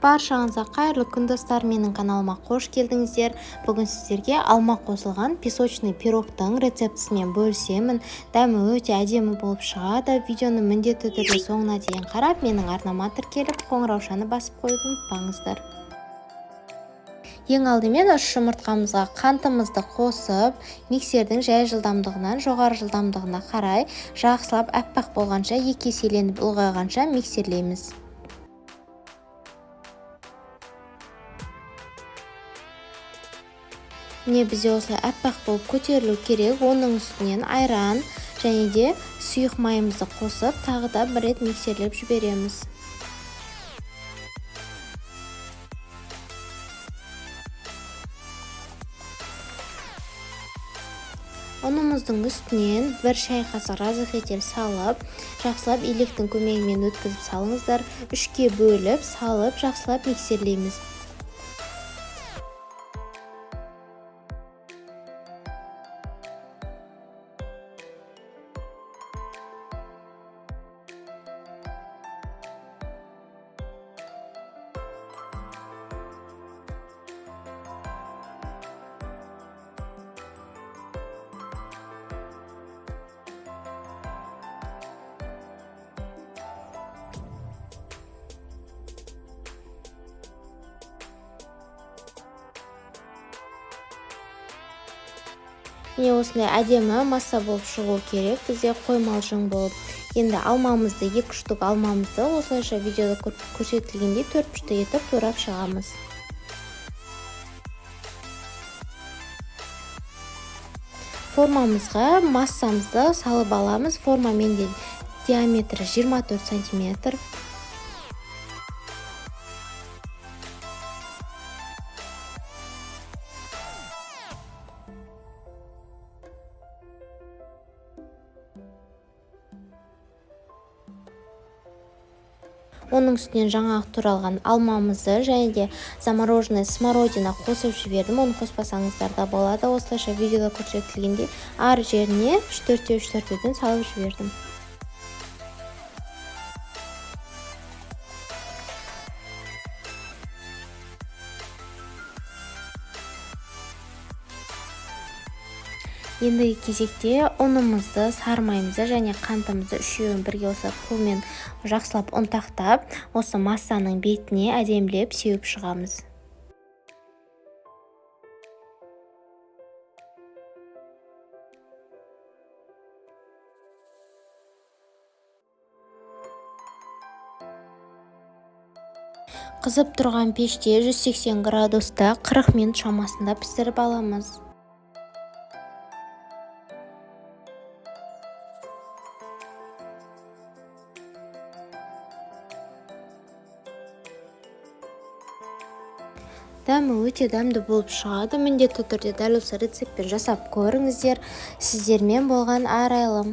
Баршаңызға қайырлы күн достар, менің каналыма қош келдіңіздер. Бүгін сіздерге алма қосылған песочный пирогтың рецептісімен бөлісемін. Дәмі өте әдемі болып шығады. Видеоны міндетті түрде соңына дейін қарап, менің арнама тіркеліп, қоңыраушаны басып қойып ұмытпаңыздар. Ең алдымен үш жұмыртқамызға қантымызды қосып, миксердің жай жылдамдығынан жоғары жылдамдығына қарай жақсылап әппақ болғанша, екі еселеніп ұлғайғанша миксерлейміз. Міне бізде осылай әппақ болып көтерілу керек. Оның үстінен айран және де сұйық майымызды қосып, тағы да бір рет миксерлеп жібереміз. Ұнымыздың үстінен бір шай қасық разрыхитель салып, жақсылап електің көмегімен өткізіп салыңыздар. Үшке бөліп, салып, жақсылап миксерлейміз. Міне осындай әдемі масса болып шығу керек. Бізде қоймалжың болып. Енді алмамызды, 2 штук алмамызды осылайша видеода көрсетілгендей 4 бұрышты етіп турап шығамыз. Формамызға массамызды салып аламыз. Форма менде диаметрі 24 см. Оның үстінен жаңағы туралған алмамызды және де замороженный смородина қосып жібердім. Оны қоспасаңыздар да болады. Осылайша видеода көрсетілгендей ар жеріне 3/4 салып жібердім. Ендігі кезекте ұнымызды, сары майымызды және қантымызды үшеуін бірге осы қолмен жақсылап ұнтақтап, осы массаның бетіне әдемілеп сеуіп шығамыз. Қызып тұрған пеште 180 градуста 40 минут шамасында пісіріп аламыз. Дәмі өте дәмді болып шығады. Міндетті түрде дәл осы рецептпен жасап көріңіздер. Сіздермен болған арайлым.